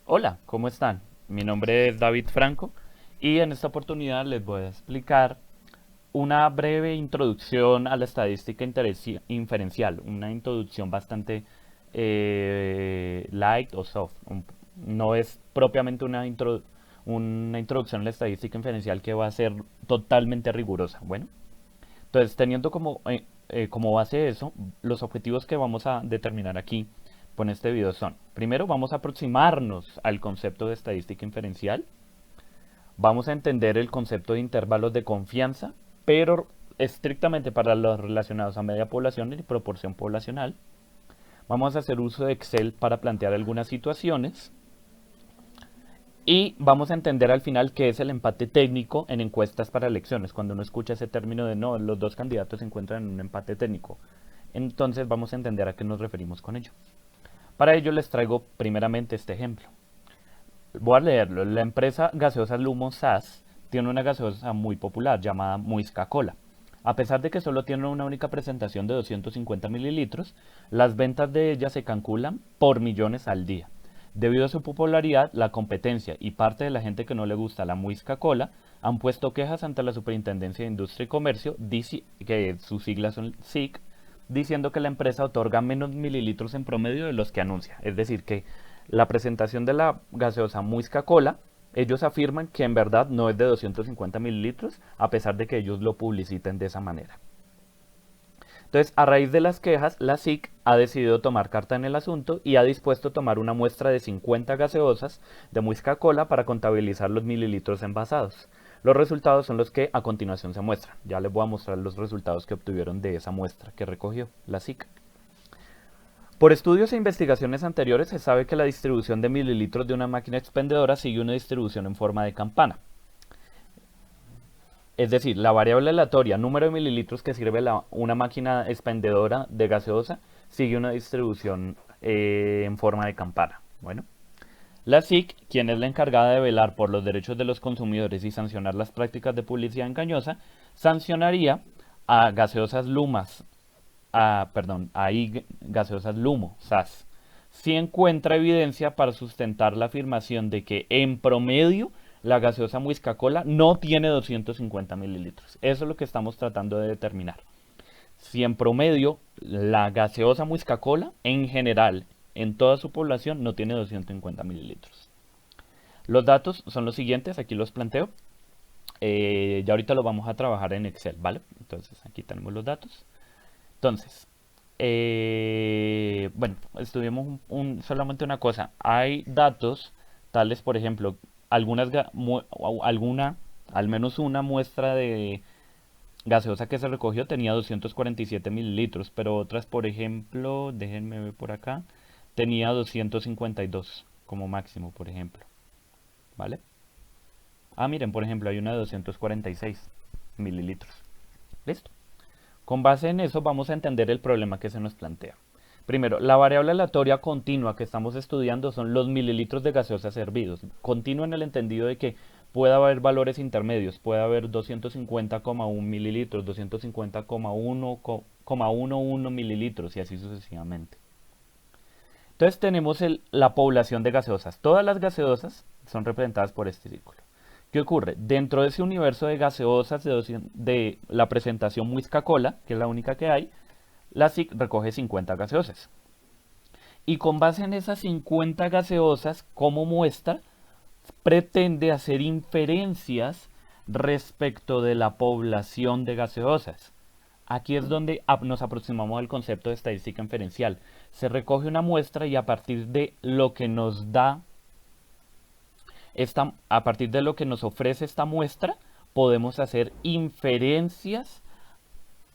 Hola, ¿cómo están? Mi nombre es David Franco y en esta oportunidad les voy a explicar una breve introducción a la estadística inferencial, una introducción bastante light o soft. No es propiamente una introducción a la estadística inferencial que va a ser totalmente rigurosa. Bueno, entonces teniendo como base eso, los objetivos que vamos a determinar aquí con este video son, primero vamos a aproximarnos al concepto de estadística inferencial, vamos a entender el concepto de intervalos de confianza, pero estrictamente para los relacionados a media población y proporción poblacional, vamos a hacer uso de Excel para plantear algunas situaciones y vamos a entender al final qué es el empate técnico en encuestas para elecciones, cuando uno escucha ese término de no, los dos candidatos se encuentran en un empate técnico. Entonces vamos a entender a qué nos referimos con ello. Para ello les traigo primeramente este ejemplo. Voy a leerlo. La empresa gaseosa Lumo SAS tiene una gaseosa muy popular llamada Muisca Cola. A pesar de que solo tiene una única presentación de 250 mililitros, las ventas de ella se calculan por millones al día. Debido a su popularidad, la competencia y parte de la gente que no le gusta la Muisca Cola han puesto quejas ante la Superintendencia de Industria y Comercio, que sus siglas son SIC, diciendo que la empresa otorga menos mililitros en promedio de los que anuncia. Es decir, que la presentación de la gaseosa Muisca Cola, ellos afirman que en verdad no es de 250 mililitros, a pesar de que ellos lo publiciten de esa manera. Entonces, a raíz de las quejas, la SIC ha decidido tomar carta en el asunto y ha dispuesto tomar una muestra de 50 gaseosas de Muisca Cola para contabilizar los mililitros envasados. Los resultados son los que a continuación se muestran. Ya les voy a mostrar los resultados que obtuvieron de esa muestra que recogió la SIC. Por estudios e investigaciones anteriores se sabe que la distribución de mililitros de una máquina expendedora sigue una distribución en forma de campana. Es decir, la variable aleatoria número de mililitros que sirve una máquina expendedora de gaseosa sigue una distribución en forma de campana. Bueno, la SIC, quien es la encargada de velar por los derechos de los consumidores y sancionar las prácticas de publicidad engañosa, sancionaría a gaseosas Lumas, gaseosas Lumo, SAS, si encuentra evidencia para sustentar la afirmación de que en promedio la gaseosa Muisca Cola no tiene 250 mililitros. Eso es lo que estamos tratando de determinar. Si en promedio la gaseosa Muisca Cola en general en toda su población no tiene 250 mililitros. Los datos son los siguientes, aquí los planteo. Ya ahorita lo vamos a trabajar en Excel, ¿vale? Entonces aquí tenemos los datos. Entonces, bueno, estudiemos solamente una cosa. Hay datos tales, por ejemplo, al menos una muestra de gaseosa que se recogió tenía 247 mililitros, pero otras, por ejemplo, déjenme ver por acá, tenía 252 como máximo, por ejemplo, ¿vale? Ah, miren, por ejemplo, hay una de 246 mililitros. Listo. Con base en eso vamos a entender el problema que se nos plantea. Primero, la variable aleatoria continua que estamos estudiando son los mililitros de gaseosa servidos. Continua en el entendido de que puede haber valores intermedios, puede haber 250,1 mililitros, 250,11 mililitros y así sucesivamente. Entonces tenemos la población de gaseosas. Todas las gaseosas son representadas por este círculo. ¿Qué ocurre? Dentro de ese universo de gaseosas de la presentación Muisca Cola, que es la única que hay, la SIC recoge 50 gaseosas. Y con base en esas 50 gaseosas, como muestra, pretende hacer inferencias respecto de la población de gaseosas. Aquí es donde nos aproximamos al concepto de estadística inferencial. Se recoge una muestra y a partir de lo que nos da a partir de lo que nos ofrece esta muestra, podemos hacer inferencias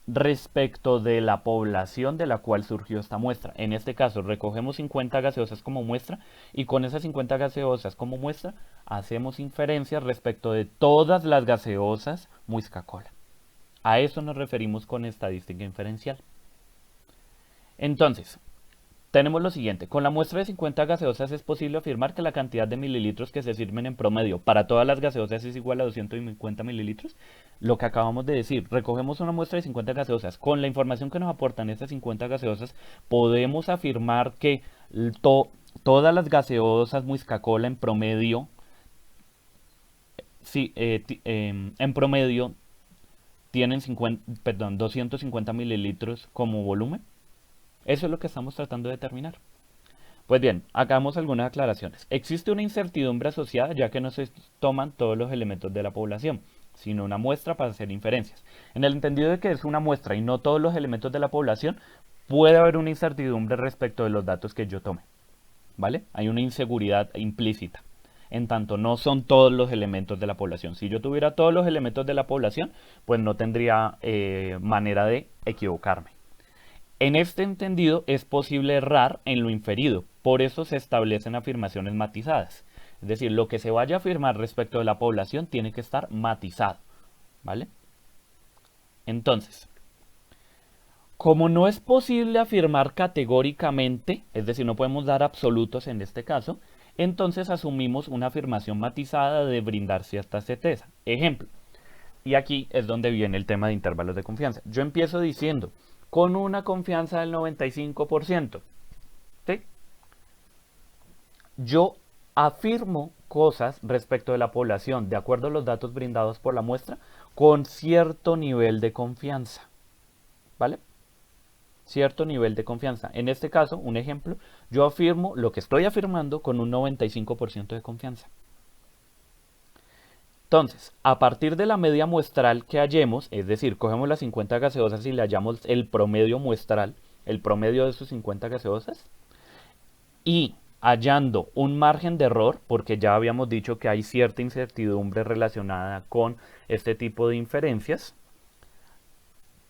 respecto de la población de la cual surgió esta muestra. En este caso, recogemos 50 gaseosas como muestra y con esas 50 gaseosas como muestra hacemos inferencias respecto de todas las gaseosas Muisca Cola. A eso nos referimos con estadística inferencial. Entonces, tenemos lo siguiente, con la muestra de 50 gaseosas es posible afirmar que la cantidad de mililitros que se sirven en promedio para todas las gaseosas es igual a 250 mililitros. Lo que acabamos de decir, recogemos una muestra de 50 gaseosas, con la información que nos aportan estas 50 gaseosas podemos afirmar que Todas las gaseosas Muisca-Cola en promedio, sí, en promedio tienen 250 mililitros como volumen. Eso es lo que estamos tratando de determinar. Pues bien, hagamos algunas aclaraciones. Existe una incertidumbre asociada ya que no se toman todos los elementos de la población, sino una muestra para hacer inferencias. En el entendido de que es una muestra y no todos los elementos de la población, puede haber una incertidumbre respecto de los datos que yo tome. ¿Vale? Hay una inseguridad implícita. En tanto, no son todos los elementos de la población. Si yo tuviera todos los elementos de la población, pues no tendría manera de equivocarme. En este entendido es posible errar en lo inferido, por eso se establecen afirmaciones matizadas. Es decir, lo que se vaya a afirmar respecto de la población tiene que estar matizado, ¿vale? Entonces, como no es posible afirmar categóricamente, es decir, no podemos dar absolutos en este caso, entonces asumimos una afirmación matizada de brindar cierta certeza. Ejemplo, y aquí es donde viene el tema de intervalos de confianza. Yo empiezo diciendo, con una confianza del 95%. ¿Sí? Yo afirmo cosas respecto de la población, de acuerdo a los datos brindados por la muestra, con cierto nivel de confianza. ¿Vale? Cierto nivel de confianza. En este caso, un ejemplo, yo afirmo lo que estoy afirmando con un 95% de confianza. Entonces, a partir de la media muestral que hallemos, es decir, cogemos las 50 gaseosas y le hallamos el promedio muestral, el promedio de sus 50 gaseosas, y hallando un margen de error, porque ya habíamos dicho que hay cierta incertidumbre relacionada con este tipo de inferencias,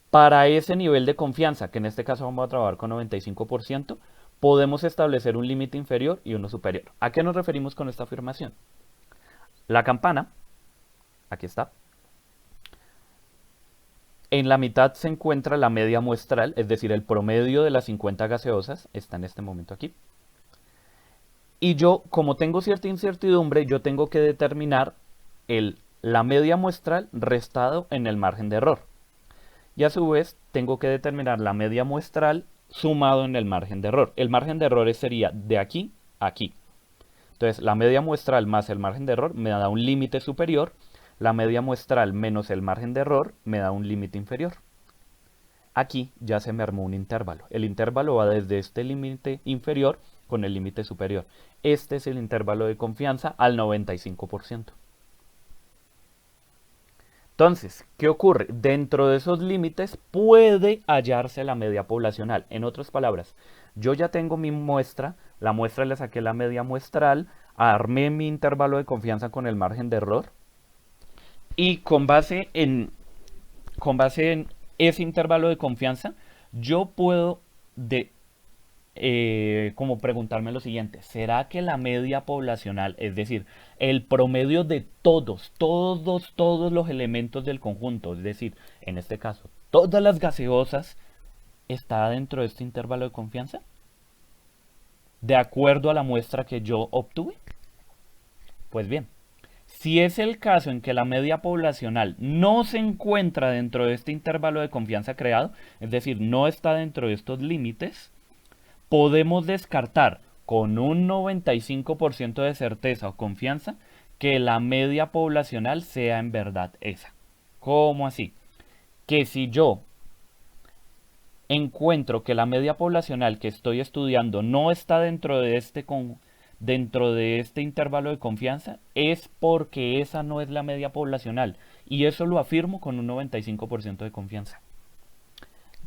para ese nivel de confianza, que en este caso vamos a trabajar con 95%, podemos establecer un límite inferior y uno superior. ¿A qué nos referimos con esta afirmación? La campana, aquí está. En la mitad se encuentra la media muestral, es decir, el promedio de las 50 gaseosas está en este momento aquí. Y yo, como tengo cierta incertidumbre, yo tengo que determinar la media muestral restado en el margen de error. Y a su vez, tengo que determinar la media muestral sumado en el margen de error. El margen de error sería de aquí a aquí. Entonces, la media muestral más el margen de error me da un límite superior. La media muestral menos el margen de error me da un límite inferior. Aquí ya se me armó un intervalo. El intervalo va desde este límite inferior con el límite superior. Este es el intervalo de confianza al 95%. Entonces, ¿qué ocurre? Dentro de esos límites puede hallarse la media poblacional. En otras palabras, yo ya tengo mi muestra, la muestra le saqué la media muestral, armé mi intervalo de confianza con el margen de error y con base en ese intervalo de confianza, yo puedo como preguntarme lo siguiente: ¿será que la media poblacional, es decir, el promedio de todos los elementos del conjunto, es decir, en este caso, todas las gaseosas, está dentro de este intervalo de confianza? ¿De acuerdo a la muestra que yo obtuve? Pues bien, si es el caso en que la media poblacional no se encuentra dentro de este intervalo de confianza creado, es decir, no está dentro de estos límites, podemos descartar con un 95% de certeza o confianza que la media poblacional sea en verdad esa. ¿Cómo así? Que si yo encuentro que la media poblacional que estoy estudiando no está dentro de este intervalo de confianza, es porque esa no es la media poblacional. Y eso lo afirmo con un 95% de confianza.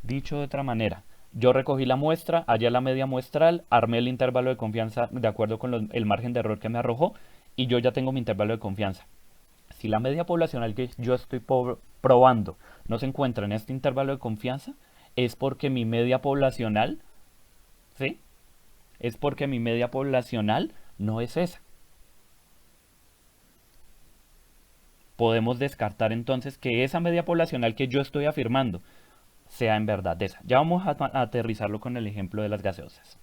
Dicho de otra manera, yo recogí la muestra, hallé la media muestral, armé el intervalo de confianza de acuerdo con el margen de error que me arrojó y yo ya tengo mi intervalo de confianza. Si la media poblacional que yo estoy probando no se encuentra en este intervalo de confianza, es porque mi media poblacional, ¿sí? Es porque mi media poblacional no es esa. Podemos descartar entonces que esa media poblacional que yo estoy afirmando sea en verdad esa. Ya vamos a aterrizarlo con el ejemplo de las gaseosas.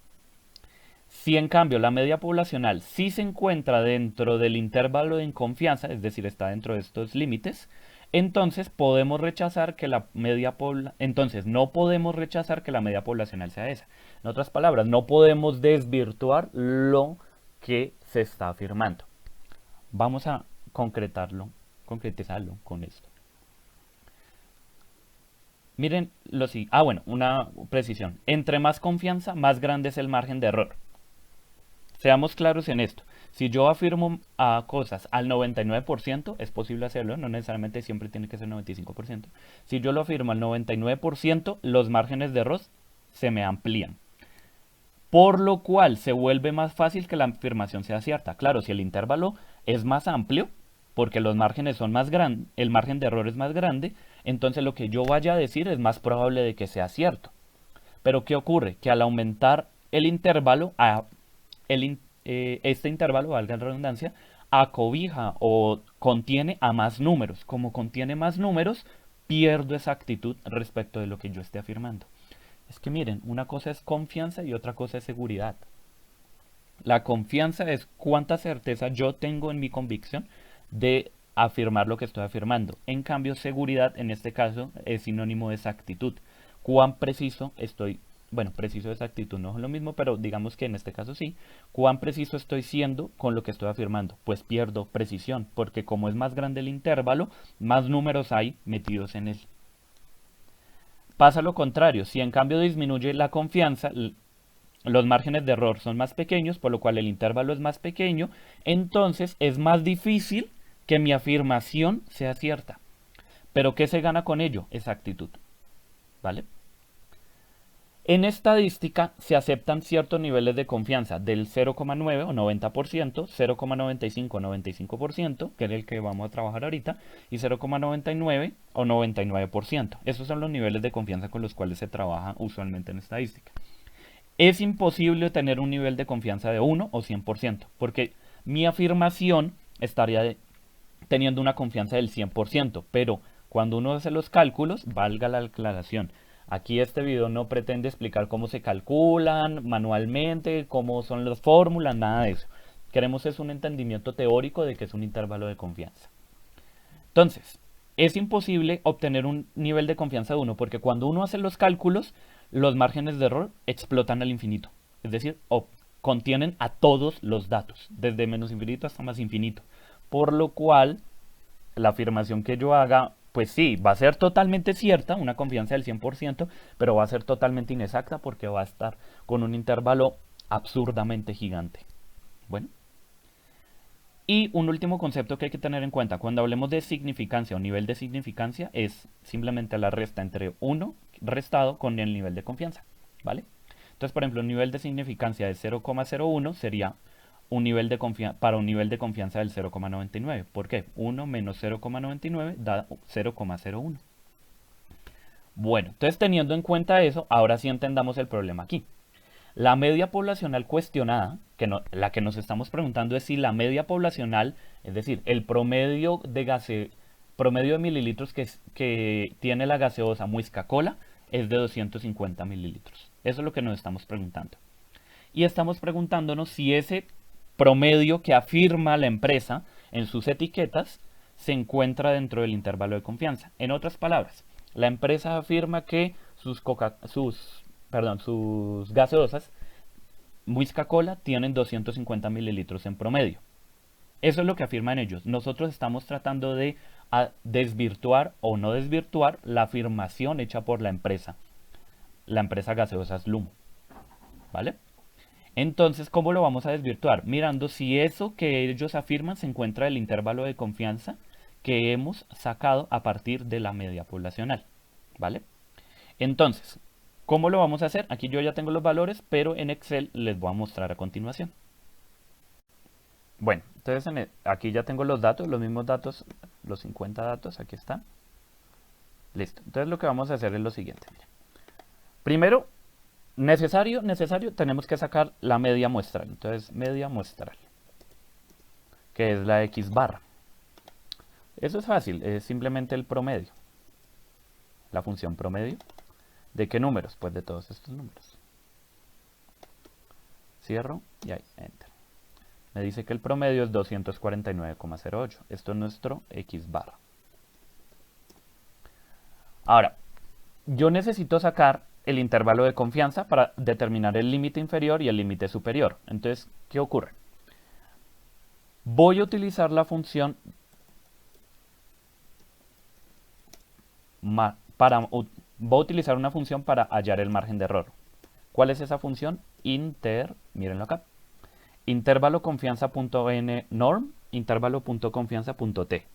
Si en cambio la media poblacional sí se encuentra dentro del intervalo de confianza, es decir, está dentro de estos límites, Entonces podemos rechazar que la media entonces no podemos rechazar que la media poblacional sea esa. En otras palabras, no podemos desvirtuar lo que se está afirmando. Vamos a concretizarlo con esto. Miren lo siguiente. Bueno, una precisión. Entre más confianza, más grande es el margen de error. Seamos claros en esto. Si yo afirmo a cosas al 99%, es posible hacerlo, no necesariamente siempre tiene que ser 95%. Si yo lo afirmo al 99%, los márgenes de error se me amplían. Por lo cual se vuelve más fácil que la afirmación sea cierta. Claro, si el intervalo es más amplio, porque los márgenes son más grandes, el margen de error es más grande, entonces lo que yo vaya a decir es más probable de que sea cierto. Pero ¿qué ocurre? Que al aumentar el intervalo, este intervalo, valga la redundancia, acobija o contiene a más números. Como contiene más números, pierdo exactitud respecto de lo que yo esté afirmando. Es que miren, una cosa es confianza y otra cosa es seguridad. La confianza es cuánta certeza yo tengo en mi convicción de afirmar lo que estoy afirmando. En cambio, seguridad en este caso es sinónimo de exactitud. Cuán preciso estoy, bueno, preciso de exactitud no es lo mismo, pero digamos que en este caso sí. Cuán preciso estoy siendo con lo que estoy afirmando. Pues pierdo precisión, porque como es más grande el intervalo, más números hay metidos en él. Pasa lo contrario, si en cambio disminuye la confianza, los márgenes de error son más pequeños, por lo cual el intervalo es más pequeño, entonces es más difícil que mi afirmación sea cierta. Pero ¿qué se gana con ello? Exactitud. ¿Vale? En estadística se aceptan ciertos niveles de confianza del 0,9 o 90%, 0,95 o 95%, que es el que vamos a trabajar ahorita, y 0,99 o 99%. Esos son los niveles de confianza con los cuales se trabaja usualmente en estadística. Es imposible tener un nivel de confianza de 1 o 100%, porque mi afirmación estaría teniendo una confianza del 100%, pero cuando uno hace los cálculos, valga la aclaración, aquí este video no pretende explicar cómo se calculan manualmente, cómo son las fórmulas, nada de eso. Queremos es un entendimiento teórico de que es un intervalo de confianza. Entonces, es imposible obtener un nivel de confianza de 1 porque cuando uno hace los cálculos, los márgenes de error explotan al infinito. Es decir, contienen a todos los datos, desde menos infinito hasta más infinito. Por lo cual, la afirmación que yo haga, pues sí, va a ser totalmente cierta, una confianza del 100%, pero va a ser totalmente inexacta porque va a estar con un intervalo absurdamente gigante. Bueno. Y un último concepto que hay que tener en cuenta cuando hablemos de significancia o nivel de significancia es simplemente la resta entre 1 restado con el nivel de confianza, ¿vale? Entonces, por ejemplo, un nivel de significancia de 0,01 sería un nivel de para un nivel de confianza del 0,99. ¿Por qué? 1 menos 0,99 da 0,01. Bueno, entonces teniendo en cuenta eso, ahora sí entendamos el problema aquí. La media poblacional cuestionada, la que nos estamos preguntando es si la media poblacional, es decir, el promedio de mililitros que tiene la gaseosa Muisca Cola es de 250 mililitros. Eso es lo que nos estamos preguntando. Y estamos preguntándonos si ese promedio que afirma la empresa en sus etiquetas se encuentra dentro del intervalo de confianza. En otras palabras, la empresa afirma que sus gaseosas Muisca Cola tienen 250 mililitros en promedio. Eso es lo que afirman ellos. Nosotros estamos tratando de desvirtuar o no desvirtuar la afirmación hecha por la empresa Gaseosas Lumo. ¿Vale? Entonces, ¿cómo lo vamos a desvirtuar? Mirando si eso que ellos afirman se encuentra en el intervalo de confianza que hemos sacado a partir de la media poblacional. ¿Vale? Entonces, ¿cómo lo vamos a hacer? Aquí yo ya tengo los valores, pero en Excel les voy a mostrar a continuación. Bueno, entonces aquí ya tengo los datos, los mismos datos, los 50 datos, aquí están. Listo. Entonces lo que vamos a hacer es lo siguiente. Primero, necesario, tenemos que sacar la media muestral. Entonces, media muestral, que es la X barra. Eso es fácil, es simplemente el promedio. La función promedio. ¿De qué números? Pues de todos estos números. Cierro y ahí, enter. Me dice que el promedio es 249,08. Esto es nuestro X barra. Ahora, yo necesito sacar el intervalo de confianza para determinar el límite inferior y el límite superior. Entonces, ¿qué ocurre? Voy a utilizar la función voy a utilizar una función para hallar el margen de error. ¿Cuál es esa función? Mírenlo acá. Intervalo confianza.n norm, intervalo.confianza.t.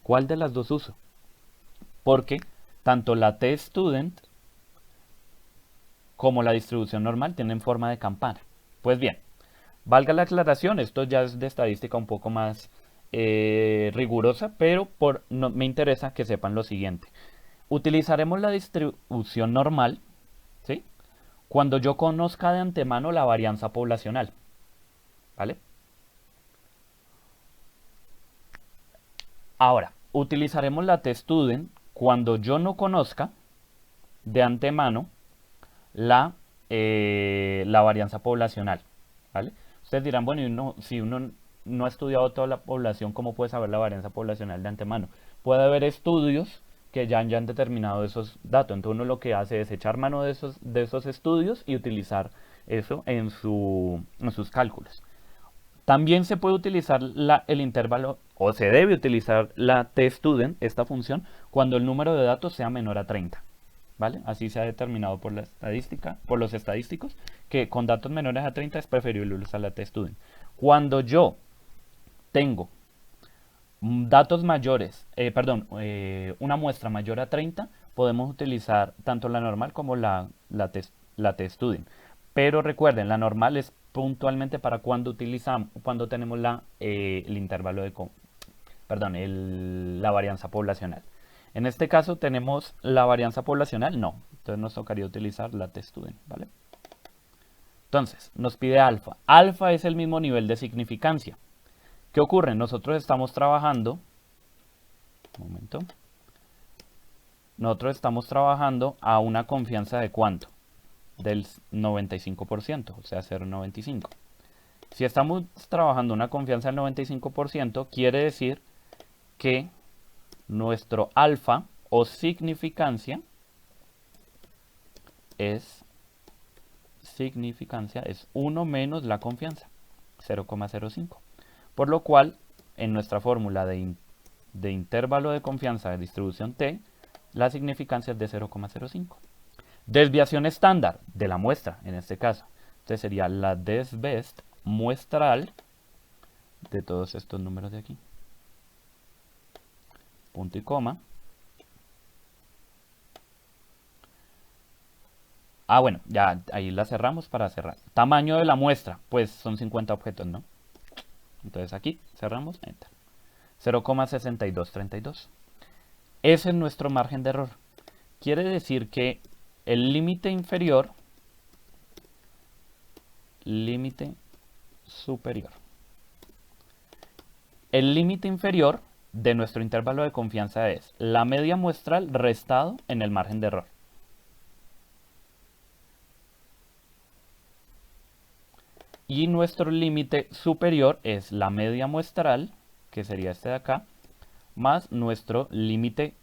¿Cuál de las dos uso? Porque tanto la t-student como la distribución normal tienen forma de campana. Pues bien, valga la aclaración, esto ya es de estadística un poco más rigurosa, pero me interesa que sepan lo siguiente. Utilizaremos la distribución normal, ¿sí? Cuando yo conozca de antemano la varianza poblacional, ¿vale? Ahora, utilizaremos la t-student cuando yo no conozca de antemano la varianza poblacional, ¿vale? Ustedes dirán, bueno, si uno no ha estudiado toda la población, ¿cómo puede saber la varianza poblacional de antemano? Puede haber estudios que ya han determinado esos datos, entonces uno lo que hace es echar mano de esos estudios y utilizar eso en sus cálculos. También se puede utilizar el intervalo, o se debe utilizar la t-student, esta función, cuando el número de datos sea menor a 30. ¿Vale? Así se ha determinado por la estadística, por los estadísticos, que con datos menores a 30 es preferible usar la t-student. Cuando yo tengo datos mayores, una muestra mayor a 30, podemos utilizar tanto la normal como la t-student. Pero recuerden, la normal es puntualmente para cuando tenemos el intervalo la varianza poblacional. En este caso tenemos la varianza poblacional, no. Entonces nos tocaría utilizar la t-student, ¿vale? Entonces, nos pide alfa. Alfa es el mismo nivel de significancia. ¿Qué ocurre? Nosotros estamos trabajando, nosotros estamos trabajando a una confianza de ¿cuánto? Del 95%, o sea, 0,95. Si estamos trabajando una confianza del 95%, quiere decir que nuestro alfa o significancia es 1 menos la confianza, 0,05. Por lo cual, en nuestra fórmula de intervalo de confianza de distribución t, la significancia es de 0,05. Desviación estándar de la muestra, en este caso. Entonces sería la desbest muestral de todos estos números de aquí. Punto y coma. Bueno, ya ahí la cerramos para cerrar. Tamaño de la muestra, pues son 50 objetos, ¿no? Entonces aquí cerramos, enter. 0,6232. Ese es nuestro margen de error. Quiere decir que el límite inferior, límite superior. El límite inferior de nuestro intervalo de confianza es la media muestral restado en el margen de error. Y nuestro límite superior es la media muestral, que sería este de acá, más nuestro límite,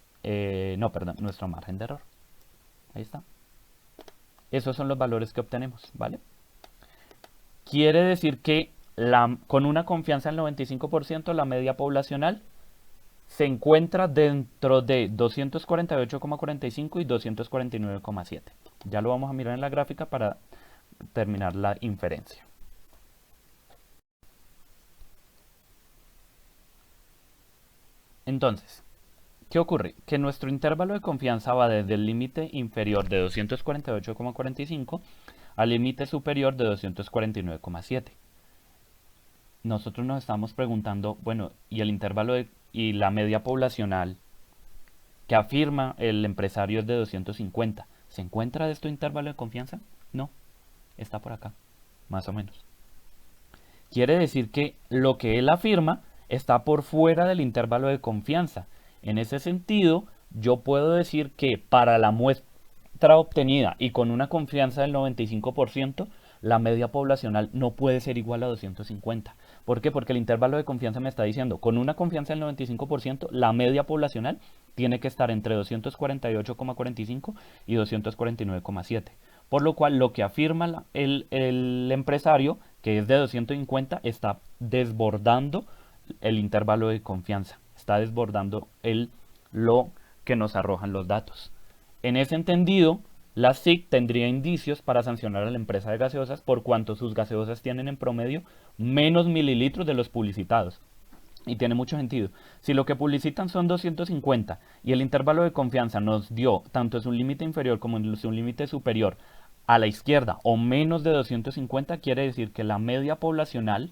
nuestro margen de error. Ahí está. Esos son los valores que obtenemos, ¿vale? Quiere decir que con una confianza del 95%, la media poblacional se encuentra dentro de 248,45 y 249,7. Ya lo vamos a mirar en la gráfica para terminar la inferencia. Entonces, ¿qué ocurre? Que nuestro intervalo de confianza va desde el límite inferior de 248,45 al límite superior de 249,7. Nosotros nos estamos preguntando, bueno, ¿y el intervalo y la media poblacional que afirma el empresario es de 250? ¿Se encuentra de este intervalo de confianza? No, está por acá, más o menos. Quiere decir que lo que él afirma está por fuera del intervalo de confianza. En ese sentido, yo puedo decir que para la muestra obtenida y con una confianza del 95%, la media poblacional no puede ser igual a 250. ¿Por qué? Porque el intervalo de confianza me está diciendo, con una confianza del 95%, la media poblacional tiene que estar entre 248,45 y 249,7. Por lo cual, lo que afirma el empresario, que es de 250, está desbordando el intervalo de confianza. Está desbordando lo que nos arrojan los datos. En ese entendido, la SIC tendría indicios para sancionar a la empresa de gaseosas por cuanto sus gaseosas tienen en promedio menos mililitros de los publicitados. Y tiene mucho sentido. Si lo que publicitan son 250 y el intervalo de confianza nos dio tanto es un límite inferior como es un límite superior a la izquierda o menos de 250, quiere decir que la media poblacional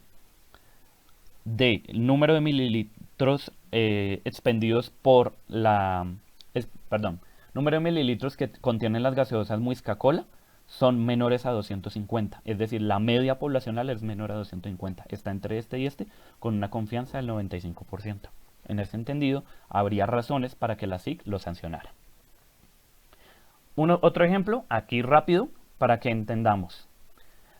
del número de mililitros expendidos por número de mililitros que contienen las gaseosas Muisca Cola son menores a 250, es decir, la media poblacional es menor a 250, está entre este y este con una confianza del 95%. En ese entendido, habría razones para que la SIC lo sancionara. Otro ejemplo, aquí rápido, para que entendamos.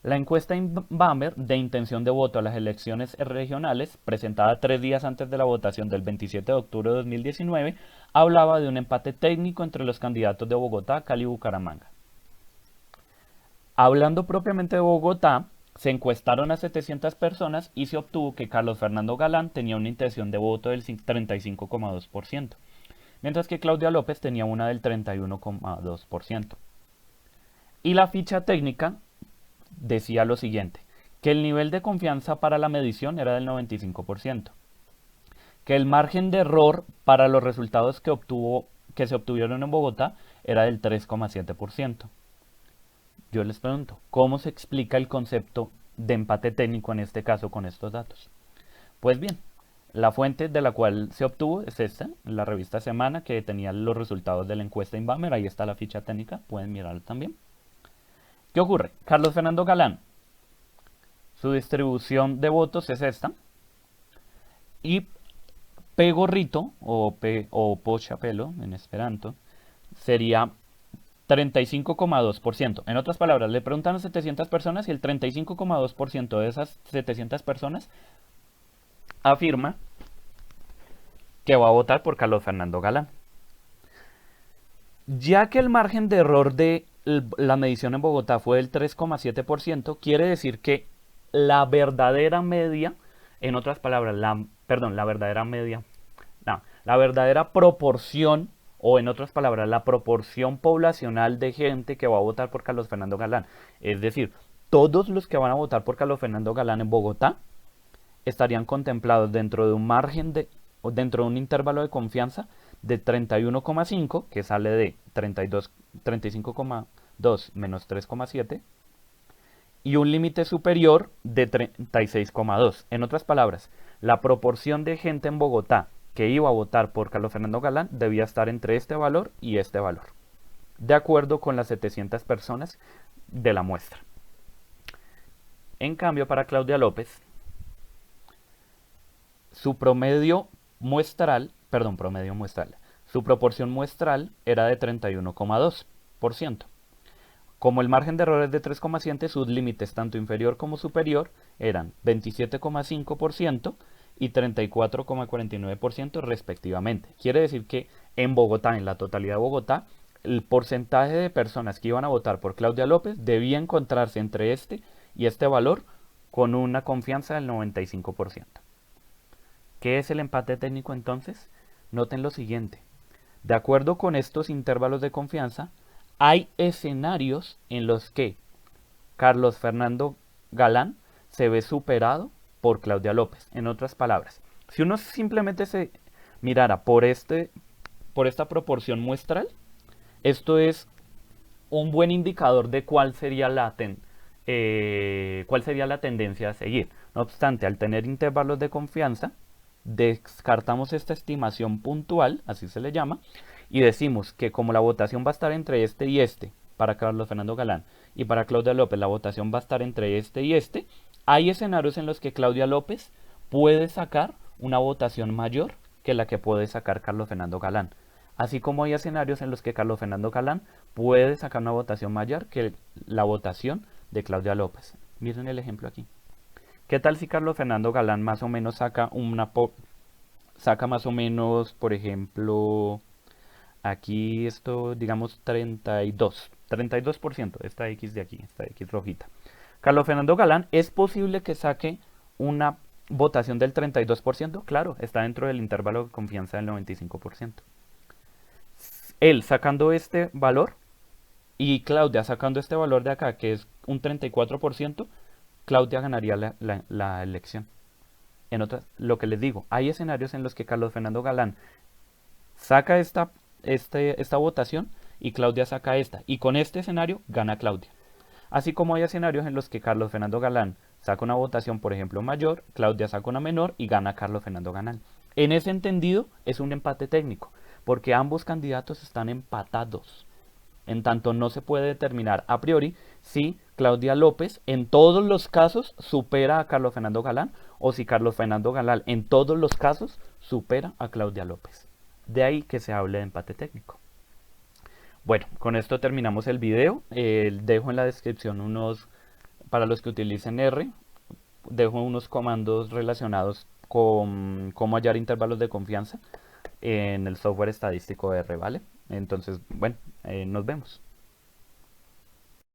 La encuesta Inbamer de intención de voto a las elecciones regionales, presentada 3 días antes de la votación del 27 de octubre de 2019, hablaba de un empate técnico entre los candidatos de Bogotá, Cali y Bucaramanga. Hablando propiamente de Bogotá, se encuestaron a 700 personas y se obtuvo que Carlos Fernando Galán tenía una intención de voto del 35,2%, mientras que Claudia López tenía una del 31,2%. Y la ficha técnica decía lo siguiente, que el nivel de confianza para la medición era del 95%, que el margen de error para los resultados que se obtuvieron en Bogotá era del 3,7%. Yo les pregunto, ¿cómo se explica el concepto de empate técnico en este caso con estos datos? Pues bien, la fuente de la cual se obtuvo es esta, la revista Semana, que tenía los resultados de la encuesta Inbamer. Ahí está la ficha técnica, pueden mirarla también. ¿Qué ocurre? Carlos Fernando Galán, su distribución de votos es esta, y P gorrito, o pochapelo en esperanto, sería 35,2%. En otras palabras, le preguntan a 700 personas y el 35,2% de esas 700 personas afirma que va a votar por Carlos Fernando Galán. Ya que el margen de error de la medición en Bogotá fue del 3,7%, quiere decir que la verdadera media, en otras palabras, la verdadera proporción, o en otras palabras, la proporción poblacional de gente que va a votar por Carlos Fernando Galán, es decir, todos los que van a votar por Carlos Fernando Galán en Bogotá estarían contemplados dentro de un intervalo de confianza de 31,5, que sale de 35,2 menos 3,7, y un límite superior de 36,2. En otras palabras, la proporción de gente en Bogotá que iba a votar por Carlos Fernando Galán debía estar entre este valor y este valor, de acuerdo con las 700 personas de la muestra. En cambio, para Claudia López, su proporción muestral era de 31,2%. Como el margen de error es de 3,7, sus límites tanto inferior como superior eran 27,5% y 34,49% respectivamente. Quiere decir que en Bogotá, en la totalidad de Bogotá, el porcentaje de personas que iban a votar por Claudia López debía encontrarse entre este y este valor con una confianza del 95%. ¿Qué es el empate técnico entonces? Noten lo siguiente. De acuerdo con estos intervalos de confianza, hay escenarios en los que Carlos Fernando Galán se ve superado por Claudia López. En otras palabras, si uno simplemente se mirara por esta proporción muestral, esto es un buen indicador de cuál sería la tendencia a seguir. No obstante, al tener intervalos de confianza, descartamos esta estimación puntual, así se le llama, y decimos que como la votación va a estar entre este y este, para Carlos Fernando Galán, y para Claudia López la votación va a estar entre este y este, hay escenarios en los que Claudia López puede sacar una votación mayor que la que puede sacar Carlos Fernando Galán. Así como hay escenarios en los que Carlos Fernando Galán puede sacar una votación mayor que la votación de Claudia López. Miren el ejemplo aquí. ¿Qué tal si Carlos Fernando Galán más o menos saca más o menos, por ejemplo, Aquí esto, digamos 32%, esta X de aquí, esta X rojita. Carlos Fernando Galán, ¿es posible que saque una votación del 32%? Claro, está dentro del intervalo de confianza del 95%. Él sacando este valor y Claudia sacando este valor de acá, que es un 34%, Claudia ganaría la elección. En otras, lo que les digo, hay escenarios en los que Carlos Fernando Galán saca esta votación y Claudia saca esta. Y con este escenario gana Claudia. Así como hay escenarios en los que Carlos Fernando Galán saca una votación, por ejemplo, mayor, Claudia saca una menor y gana Carlos Fernando Galán. En ese entendido es un empate técnico, porque ambos candidatos están empatados. En tanto no se puede determinar a priori si Claudia López en todos los casos supera a Carlos Fernando Galán o si Carlos Fernando Galán en todos los casos supera a Claudia López. De ahí que se hable de empate técnico. Bueno, con esto terminamos el video. Dejo en la descripción para los que utilicen R, dejo unos comandos relacionados con cómo hallar intervalos de confianza en el software estadístico R, ¿vale? Entonces, bueno, nos vemos.